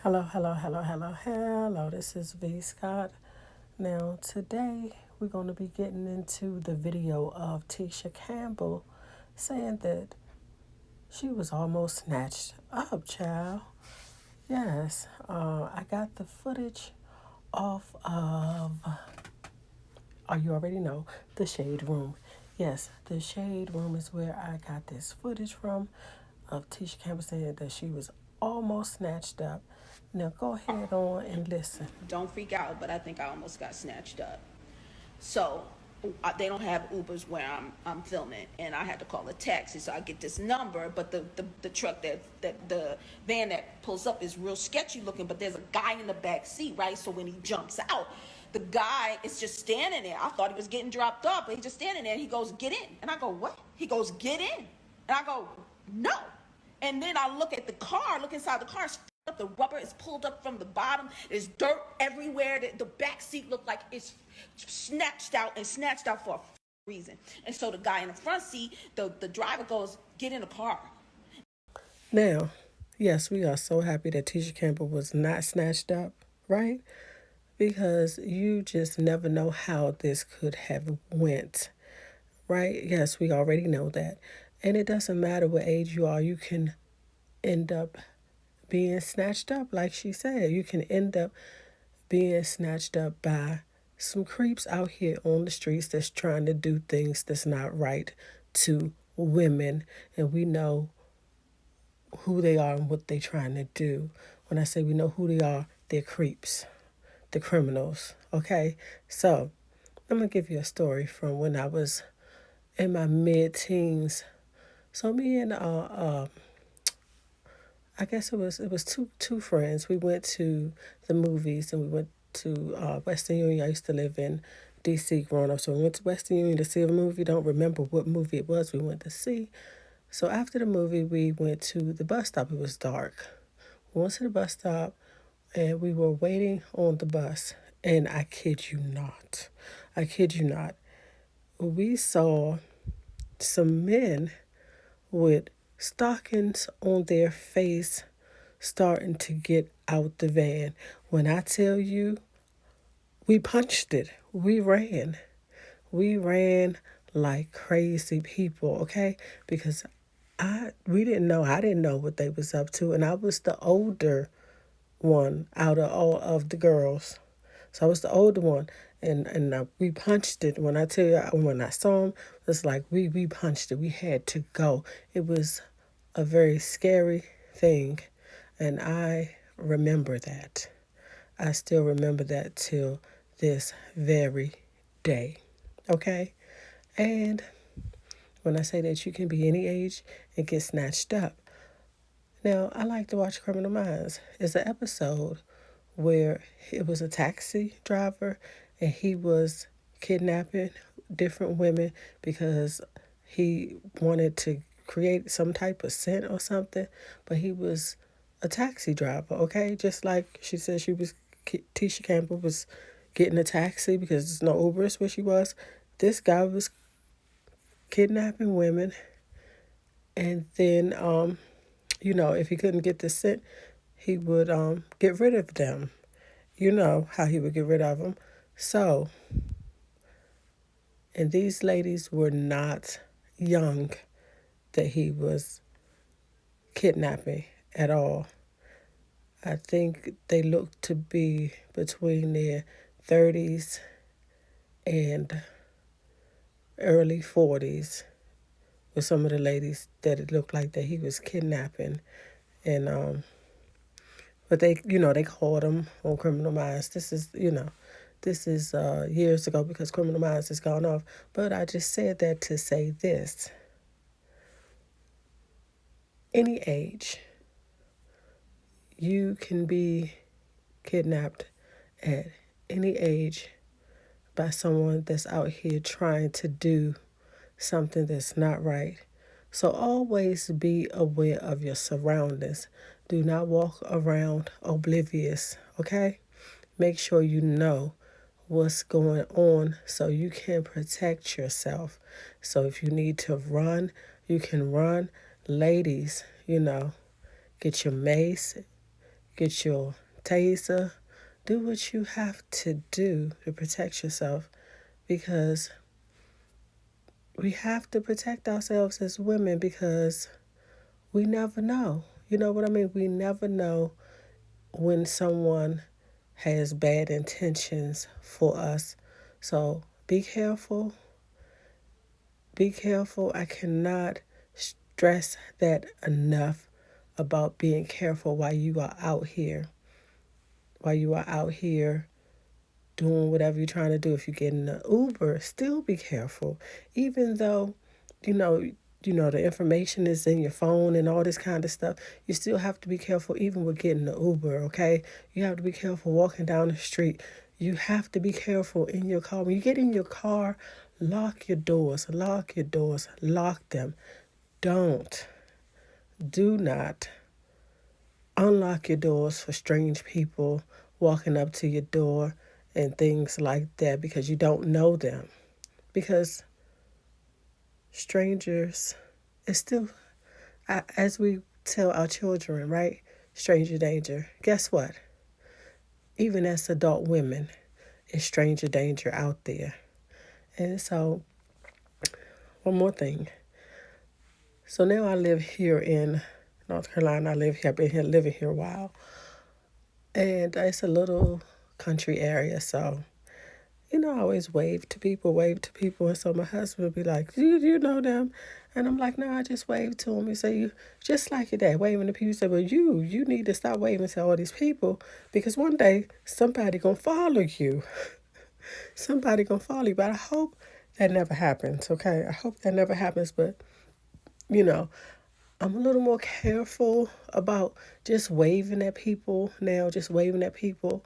Hello, hello, hello, hello, hello. This is V Scott. Now, today we're going to be getting into the video of Tisha Campbell saying that she was almost snatched up, child. Yes, I got the footage off of, you already know, the Shade Room. Yes, the Shade Room is where I got this footage from of Tisha Campbell saying that she was almost snatched up. Now, go ahead on and listen. Don't freak out, but I think I almost got snatched up. So they don't have Ubers where I'm filming, and I had to call a taxi. So I get this number, but the truck that the van that pulls up is real sketchy looking. But there's a guy in the back seat, right? So when he jumps out, the guy is just standing there. I thought he was getting dropped off, but he's just standing there. And he goes, "Get in," and I go, "What?" He goes, "Get in," and I go, "No." And then I look at the car, look inside the car. The rubber is pulled up from the bottom. There's dirt everywhere. The back seat looked like it's snatched out for a reason. And so the guy in the front seat, the driver goes, "Get in the car." Now, yes, we are so happy that Tisha Campbell was not snatched up, right? Because you just never know how this could have went, right? Yes, we already know that. And it doesn't matter what age you are, you can end up being snatched up, like she said. You can end up being snatched up by some creeps out here on the streets that's trying to do things that's not right to women. And we know who they are and what they're trying to do. When I say we know who they are, they're creeps, the criminals. Okay? So, I'm going to give you a story from when I was in my mid teens. So, me and I guess it was two friends. We went to the movies and we went to Western Union. I used to live in DC growing up, so we went to Western Union to see a movie. Don't remember what movie it was we went to see. So after the movie, we went to the bus stop. It was dark. We went to the bus stop and we were waiting on the bus. And I kid you not, we saw some men with stockings on their face starting to get out the van. When I tell you, we punched it. We ran. We ran like crazy people, okay? Because I didn't know what they was up to, and I was the older one out of all of the girls. So I was the older one, and we punched it. When I tell you, when I saw him, it's like we punched it. We had to go. It was a very scary thing, and I remember that. I still remember that till this very day. Okay? And when I say that you can be any age and get snatched up. Now, I like to watch Criminal Minds. It's an episode where it was a taxi driver and he was kidnapping different women because he wanted to create some type of scent or something, but he was a taxi driver, okay? Just like she said Tisha Campbell was getting a taxi because there's no Ubers where she was. This guy was kidnapping women, and then, if he couldn't get the scent, he would get rid of them. You know how he would get rid of them. So, and these ladies were not young that he was kidnapping at all. I think they looked to be between their 30s and early 40s with some of the ladies that it looked like that he was kidnapping. And but they called him on Criminal Minds. This is years ago because Criminal Minds has gone off. But I just said that to say this: any age, you can be kidnapped at any age by someone that's out here trying to do something that's not right. So always be aware of your surroundings. Do not walk around oblivious, okay? Make sure you know what's going on so you can protect yourself. So if you need to run, you can run. Ladies, get your mace, get your taser, do what you have to do to protect yourself, because we have to protect ourselves as women, because we never know. You know what I mean? We never know when someone has bad intentions for us. So be careful. Be careful. I cannot stress that enough about being careful while you are out here. While you are out here doing whatever you're trying to do. If you get in an Uber, still be careful. Even though, you know, the information is in your phone and all this kind of stuff, you still have to be careful even with getting the Uber, okay? You have to be careful walking down the street. You have to be careful in your car. When you get in your car, lock your doors, lock your doors, lock them. Do not unlock your doors for strange people walking up to your door and things like that, because you don't know them. Because strangers, it's still, as we tell our children, right? Stranger danger. Guess what? Even as adult women, it's stranger danger out there. And so, one more thing. So now I live here in North Carolina. I've been here living here a while. And it's a little country area, so I always wave to people. And so my husband would be like, you know them? And I'm like, no, I just wave to them. He say, you just like your dad, waving to people. He said, well, you need to stop waving to all these people, because one day somebody going to follow you. Somebody going to follow you. But I hope that never happens, okay? I hope that never happens. But, I'm a little more careful about just waving at people now, just waving at people.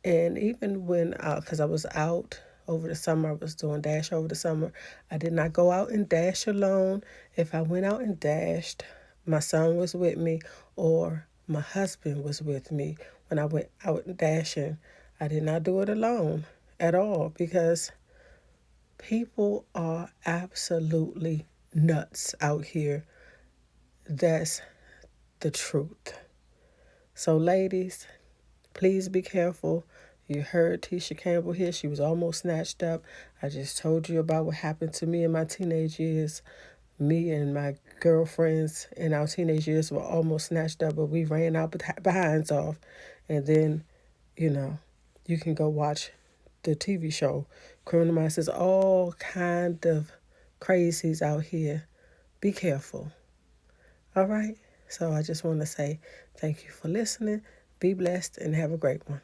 And even when, because I was out over the summer, I was doing Dash over the summer, I did not go out and Dash alone. If I went out and dashed, my son was with me or my husband was with me. When I went out and dashing, I did not do it alone at all, because people are absolutely nuts out here. That's the truth. So ladies, please be careful. You heard Tisha Campbell here. She was almost snatched up. I just told you about what happened to me in my teenage years. Me and my girlfriends in our teenage years were almost snatched up, but we ran our behinds off. And then, you can go watch the TV show Criminal Minds. There's all kind of crazies out here. Be careful. All right? So I just want to say thank you for listening. Be blessed and have a great one.